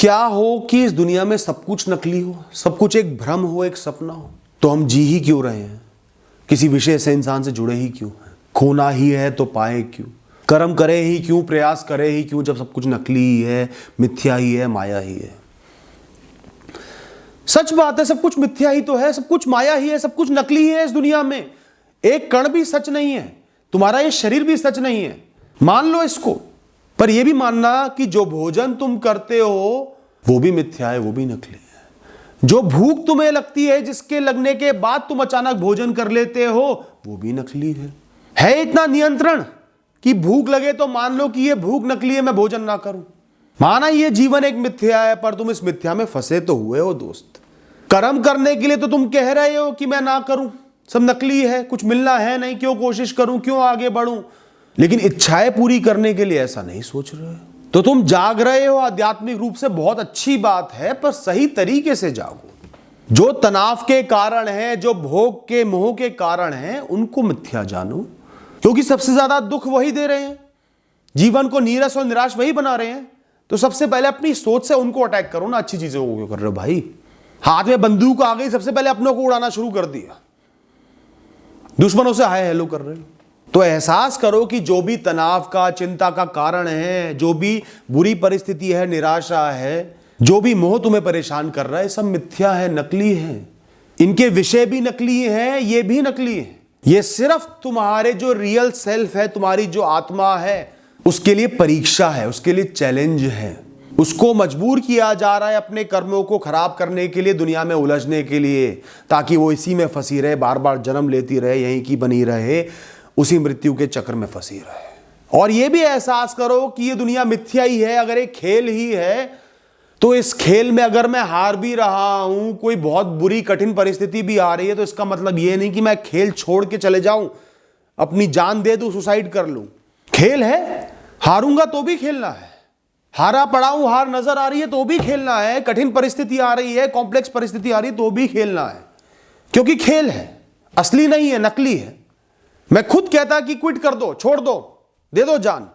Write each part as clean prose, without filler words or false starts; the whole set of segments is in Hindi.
क्या हो कि इस दुनिया में सब कुछ नकली हो, सब कुछ एक भ्रम हो, एक सपना हो, तो हम जी ही क्यों रहे हैं? किसी विशेष से इंसान से जुड़े ही क्यों हैं? खोना ही है तो पाए क्यों? कर्म करे ही क्यों, प्रयास करे ही क्यों, जब सब कुछ नकली ही है, मिथ्या ही है, माया ही है। सच बात है, सब कुछ मिथ्या ही तो है, सब कुछ माया ही है, सब कुछ नकली ही है। इस दुनिया में एक कण भी सच नहीं है, तुम्हारा ये शरीर भी सच नहीं है, मान लो इसको। पर यह भी मानना कि जो भोजन तुम करते हो वो भी मिथ्या है, वो भी नकली है। जो भूख तुम्हें लगती है, जिसके लगने के बाद तुम अचानक भोजन कर लेते हो, वो भी नकली है इतना नियंत्रण कि भूख लगे तो मान लो कि ये भूख नकली है, मैं भोजन ना करूं। माना ये जीवन एक मिथ्या है, पर तुम इस मिथ्या में फंसे तो हुए हो दोस्त। कर्म करने के लिए तो तुम कह रहे हो कि मैं ना करूं, सब नकली है, कुछ मिलना है नहीं, क्यों कोशिश करूं, क्यों आगे बढ़ूं। लेकिन इच्छाएं पूरी करने के लिए ऐसा नहीं सोच रहे हो। तो तुम जाग रहे हो आध्यात्मिक रूप से, बहुत अच्छी बात है, पर सही तरीके से जागो। जो तनाव के कारण है, जो भोग के मोह के कारण है, उनको मिथ्या जानो, क्योंकि सबसे ज्यादा दुख वही दे रहे हैं, जीवन को नीरस और निराश वही बना रहे हैं। तो सबसे पहले अपनी सोच से उनको अटैक करो ना। अच्छी चीजों को क्यों कर रहे हो भाई? हाथ में बंदूक आ गई, सबसे पहले अपनों को उड़ाना शुरू कर दिया, दुश्मनों से हाय हेलो कर रहे हो। तो एहसास करो कि जो भी तनाव का, चिंता का कारण है, जो भी बुरी परिस्थिति है, निराशा है, जो भी मोह तुम्हें परेशान कर रहा है, सब मिथ्या है, नकली है। इनके विषय भी नकली हैं, ये भी नकली है। ये सिर्फ तुम्हारे जो रियल सेल्फ है, तुम्हारी जो आत्मा है, उसके लिए परीक्षा है, उसके लिए चैलेंज है। उसको मजबूर किया जा रहा है अपने कर्मों को खराब करने के लिए, दुनिया में उलझने के लिए, ताकि वो इसी में फंसी रहे, बार बार जन्म लेती रहे, यहीं की बनी रहे, उसी मृत्यु के चक्र में फंसी रहे। और ये भी एहसास करो कि ये दुनिया मिथ्या ही है। अगर एक खेल ही है, तो इस खेल में अगर मैं हार भी रहा हूं, कोई बहुत बुरी कठिन परिस्थिति भी आ रही है, तो इसका मतलब ये नहीं कि मैं खेल छोड़ के चले जाऊं, अपनी जान दे दूं, सुसाइड कर लूं। खेल है, हारूंगा तो भी खेलना है, हारा पड़ा हूं, हार नजर आ रही है तो भी खेलना है, कठिन परिस्थिति आ रही है, कॉम्प्लेक्स परिस्थिति आ रही है तो भी खेलना है, क्योंकि खेल है, असली नहीं है, नकली है। मैं खुद कहता कि क्विट कर दो, छोड़ दो, दे दो जान।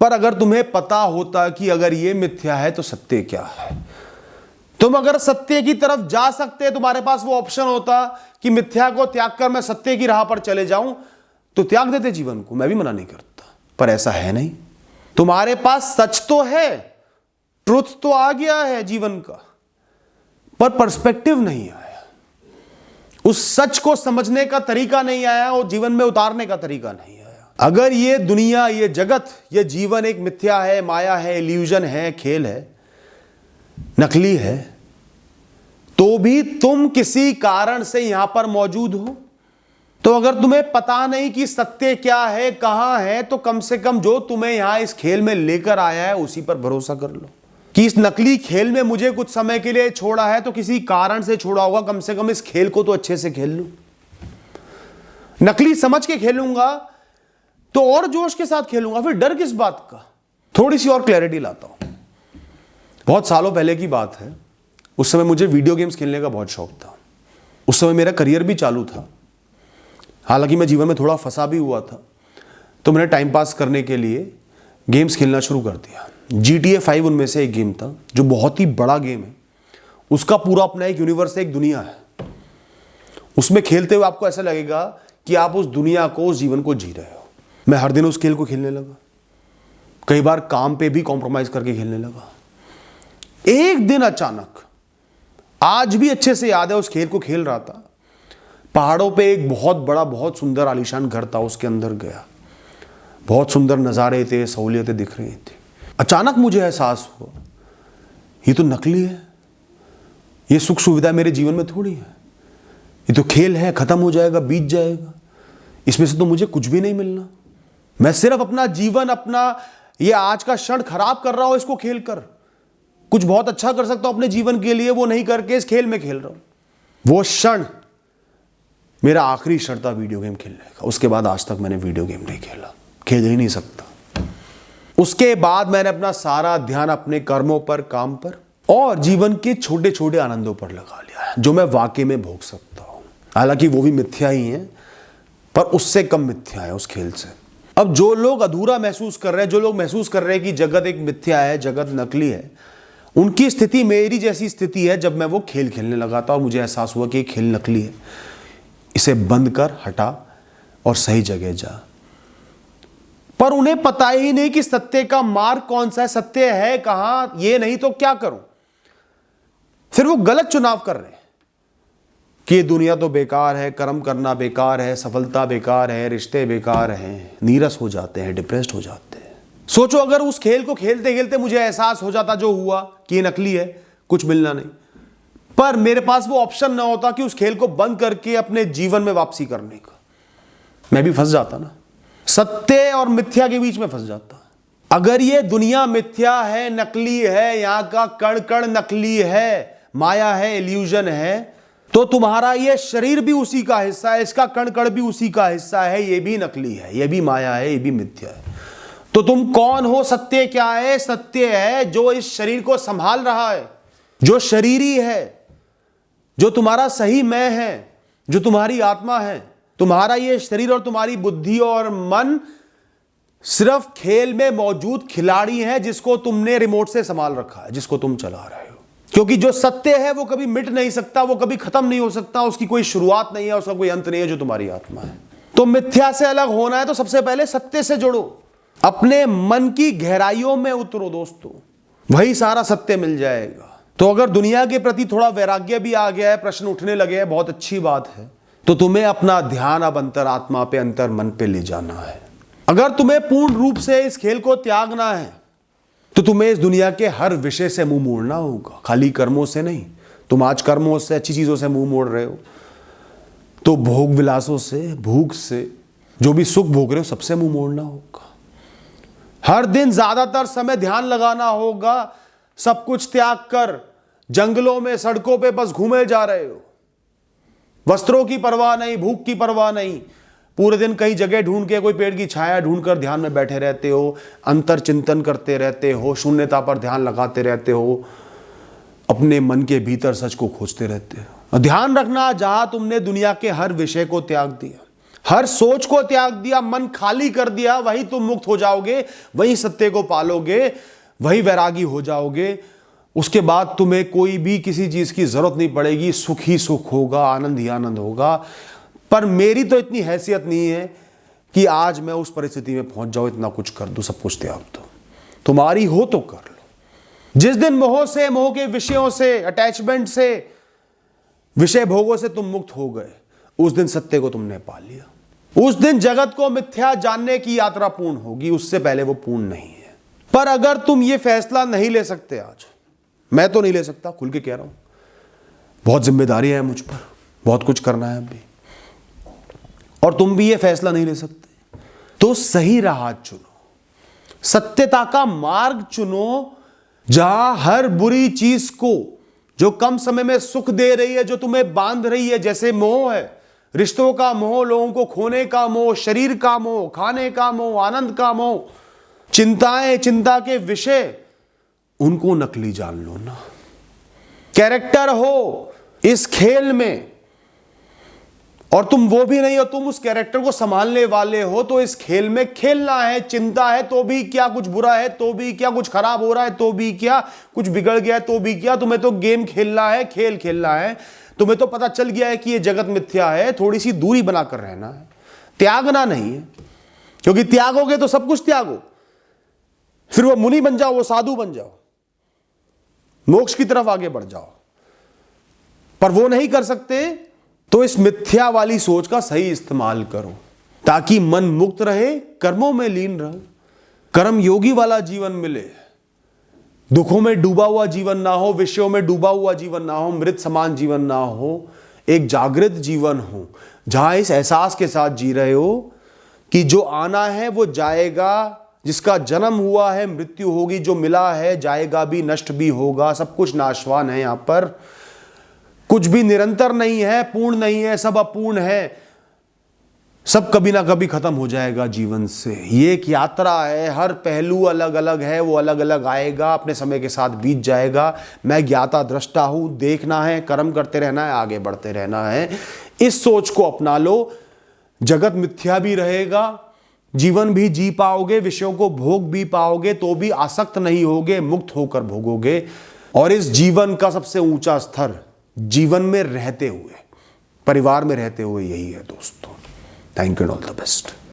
पर अगर तुम्हें पता होता कि अगर ये मिथ्या है तो सत्य क्या है, तुम अगर सत्य की तरफ जा सकते, तुम्हारे पास वो ऑप्शन होता कि मिथ्या को त्याग कर मैं सत्य की राह पर चले जाऊं, तो त्याग देते जीवन को, मैं भी मना नहीं करता। पर ऐसा है नहीं। तुम्हारे पास सच तो है, ट्रुथ तो आ गया है जीवन का, पर पर्सपेक्टिव नहीं आया, उस सच को समझने का तरीका नहीं आया और जीवन में उतारने का तरीका नहीं आया। अगर ये दुनिया, ये जगत, ये जीवन एक मिथ्या है, माया है, इल्यूजन है, खेल है, नकली है, तो भी तुम किसी कारण से यहां पर मौजूद हो। तो अगर तुम्हें पता नहीं कि सत्य क्या है, कहां है, तो कम से कम जो तुम्हें यहां इस खेल में लेकर आया है उसी पर भरोसा कर लो कि इस नकली खेल में मुझे कुछ समय के लिए छोड़ा है तो किसी कारण से छोड़ा होगा, कम से कम इस खेल को तो अच्छे से खेल लूं। नकली समझ के खेलूंगा तो और जोश के साथ खेलूंगा, फिर डर किस बात का। थोड़ी सी और क्लैरिटी लाता हूं। बहुत सालों पहले की बात है, उस समय मुझे वीडियो गेम्स खेलने का बहुत शौक था। उस समय मेरा करियर भी चालू था, हालांकि मैं जीवन में थोड़ा फंसा भी हुआ था। तो मैंने टाइम पास करने के लिए गेम्स खेलना शुरू कर दिया। GTA 5 उनमें से एक गेम था, जो बहुत ही बड़ा गेम है। उसका पूरा अपना एक यूनिवर्स है, एक दुनिया है। उसमें खेलते हुए आपको ऐसा लगेगा कि आप उस दुनिया को, उस जीवन को जी रहे हो। मैं हर दिन उस खेल को खेलने लगा, कई बार काम पे भी कॉम्प्रोमाइज करके खेलने लगा। एक दिन अचानक, आज भी अच्छे से याद है, उस खेल को खेल रहा था, पहाड़ों पे एक बहुत बड़ा, बहुत सुंदर आलीशान घर था, उसके अंदर गया, बहुत सुंदर नज़ारे थे, सहूलियतें दिख रही थी। अचानक मुझे एहसास हुआ, ये तो नकली है, ये सुख सुविधा मेरे जीवन में थोड़ी है, ये तो खेल है, खत्म हो जाएगा, बीत जाएगा, इसमें से तो मुझे कुछ भी नहीं मिलना। मैं सिर्फ अपना जीवन, अपना ये आज का क्षण खराब कर रहा हूं इसको खेल कर। कुछ बहुत अच्छा कर सकता हूं अपने जीवन के लिए, वो नहीं करके इस खेल में खेल रहा हूं। वो क्षण मेरा आखिरी क्षण था वीडियो गेम खेलने का। उसके बाद आज तक मैंने वीडियो गेम नहीं खेला, खेल ही नहीं सकता। उसके बाद मैंने अपना सारा ध्यान अपने कर्मों पर, काम पर और जीवन के छोटे छोटे आनंदों पर लगा लिया है, जो मैं वाकई में भोग सकता हूं। हालांकि वो भी मिथ्या ही है, पर उससे कम मिथ्या है उस खेल से। अब जो लोग अधूरा महसूस कर रहे हैं, जो लोग महसूस कर रहे हैं कि जगत एक मिथ्या है, जगत नकली है, उनकी स्थिति मेरी जैसी स्थिति है जब मैं वो खेल खेलने लगा था और मुझे एहसास हुआ कि ये खेल नकली है, इसे बंद कर, हटा और सही जगह जा। पर उन्हें पता ही नहीं कि सत्य का मार्ग कौन सा है, सत्य है कहां, ये नहीं तो क्या करूं। फिर वो गलत चुनाव कर रहे हैं कि ये दुनिया तो बेकार है, कर्म करना बेकार है, सफलता बेकार है, रिश्ते बेकार हैं, नीरस हो जाते हैं, डिप्रेस्ड हो जाते हैं। सोचो अगर उस खेल को खेलते खेलते मुझे एहसास हो जाता जो हुआ कि ये नकली है, कुछ मिलना नहीं, पर मेरे पास वो ऑप्शन ना होता कि उस खेल को बंद करके अपने जीवन में वापसी करने का, मैं भी फंस जाता ना, सत्य और मिथ्या के बीच में फंस जाता। अगर ये दुनिया मिथ्या है, नकली है, यहां का कण कण नकली है, माया है, इल्यूजन है, तो तुम्हारा ये शरीर भी उसी का हिस्सा है, इसका कण कण भी उसी का हिस्सा है, ये भी नकली है, ये भी माया है, ये भी मिथ्या है। तो तुम कौन हो? सत्य क्या है? सत्य है जो इस शरीर को संभाल रहा है, जो शरीरी है, जो तुम्हारा सही मैं है, जो तुम्हारी आत्मा है। तुम्हारा ये शरीर और तुम्हारी बुद्धि और मन सिर्फ खेल में मौजूद खिलाड़ी है जिसको तुमने रिमोट से संभाल रखा है, जिसको तुम चला रहे हो। क्योंकि जो सत्य है वो कभी मिट नहीं सकता, वो कभी खत्म नहीं हो सकता, उसकी कोई शुरुआत नहीं है, उसका कोई अंत नहीं है, जो तुम्हारी आत्मा है। तो मिथ्या से अलग होना है तो सबसे पहले सत्य से जुड़ो, अपने मन की गहराइयों में उतरो दोस्तों, वही सारा सत्य मिल जाएगा। तो अगर दुनिया के प्रति थोड़ा वैराग्य भी आ गया है, प्रश्न उठने लगे हैं, बहुत अच्छी बात है। तो तुम्हें अपना ध्यान अब अंतरात्मा पे, अंतर मन पे ले जाना है। अगर तुम्हें पूर्ण रूप से इस खेल को त्यागना है तो तुम्हें इस दुनिया के हर विषय से मुंह मोड़ना होगा, खाली कर्मों से नहीं। तुम आज कर्मों से, अच्छी चीजों से मुंह मोड़ रहे हो, तो भोग विलासों से, भूख से, जो भी सुख भोग रहे हो, सबसे मुंह मोड़ना होगा। हर दिन ज्यादातर समय ध्यान लगाना होगा, सब कुछ त्याग कर जंगलों में, सड़कों पे बस घूमे जा रहे हो, वस्त्रों की परवाह नहीं, भूख की परवाह नहीं, पूरे दिन कई जगह ढूंढ के, कोई पेड़ की छाया ढूंढकर ध्यान में बैठे रहते हो, अंतर चिंतन करते रहते हो, शून्यता पर ध्यान लगाते रहते हो, अपने मन के भीतर सच को खोजते रहते हो। और ध्यान रखना, जहां तुमने दुनिया के हर विषय को त्याग दिया, हर सोच को त्याग दिया, मन खाली कर दिया, वही तुम मुक्त हो जाओगे, वही सत्य को पालोगे, वही वैरागी हो जाओगे। उसके बाद तुम्हें कोई भी किसी चीज की जरूरत नहीं पड़ेगी, सुख ही सुख होगा, आनंद ही आनंद होगा। पर मेरी तो इतनी हैसियत नहीं है कि आज मैं उस परिस्थिति में पहुंच जाऊं, इतना कुछ कर दूं, सब कुछ त्याग दो। तुम्हारी हो तो कर लो। जिस दिन मोह से, मोह के विषयों से, अटैचमेंट से, विषय भोगों से तुम मुक्त हो गए, उस दिन सत्य को तुमने पा लिया। उस दिन जगत को मिथ्या जानने की यात्रा पूर्ण होगी, उससे पहले वो पूर्ण नहीं है। पर अगर तुम ये फैसला नहीं ले सकते आज, मैं तो नहीं ले सकता, खुल के कह रहा हूं, बहुत जिम्मेदारी है मुझ पर, बहुत कुछ करना है अभी, और तुम भी ये फैसला नहीं ले सकते, तो सही राह चुनो, सत्यता का मार्ग चुनो, जहां हर बुरी चीज को, जो कम समय में सुख दे रही है, जो तुम्हें बांध रही है, जैसे मोह है, रिश्तों का मोह, लोगों को खोने का मोह, शरीर का मोह, खाने का मोह, आनंद का मोह, चिंताएं, चिंता के विषय, उनको नकली जान लो ना। कैरेक्टर हो इस खेल में, और तुम वो भी नहीं हो, तुम उस कैरेक्टर को संभालने वाले हो, तो इस खेल में खेलना है। चिंता है तो भी क्या, कुछ बुरा है तो भी क्या, कुछ खराब हो रहा है तो भी क्या, कुछ बिगड़ गया है तो भी क्या, तुम्हें तो गेम खेलना है, खेल खेलना है। तुम्हें तो पता चल गया है कि ये जगत मिथ्या है, थोड़ी सी दूरी बनाकर रहना है, त्यागना नहीं है। क्योंकि त्यागोगे तो सब कुछ त्यागो, फिर वो मुनि बन जाओ, वो साधु बन जाओ, मोक्ष की तरफ आगे बढ़ जाओ। पर वो नहीं कर सकते, तो इस मिथ्या वाली सोच का सही इस्तेमाल करो, ताकि मन मुक्त रहे, कर्मों में लीन रहे, कर्म योगी वाला जीवन मिले, दुखों में डूबा हुआ जीवन ना हो, विषयों में डूबा हुआ जीवन ना हो, मृत समान जीवन ना हो, एक जागृत जीवन हो, जहां इस एहसास के साथ जी रहे हो कि जो आना है वो जाएगा, जिसका जन्म हुआ है मृत्यु होगी, जो मिला है जाएगा भी, नष्ट भी होगा, सब कुछ नाशवान है। यहां पर कुछ भी निरंतर नहीं है, पूर्ण नहीं है, सब अपूर्ण है, सब कभी ना कभी खत्म हो जाएगा जीवन से। ये एक यात्रा है, हर पहलू अलग अलग है, वो अलग अलग आएगा, अपने समय के साथ बीत जाएगा। मैं ज्ञाता दृष्टा हूं, देखना है, कर्म करते रहना है, आगे बढ़ते रहना है। इस सोच को अपना लो, जगत मिथ्या भी रहेगा, जीवन भी जी पाओगे, विषयों को भोग भी पाओगे, तो भी आसक्त नहीं होगे, मुक्त होकर भोगोगे। और इस जीवन का सबसे ऊंचा स्तर जीवन में रहते हुए, परिवार में रहते हुए यही है दोस्तों। Thank you and all the best.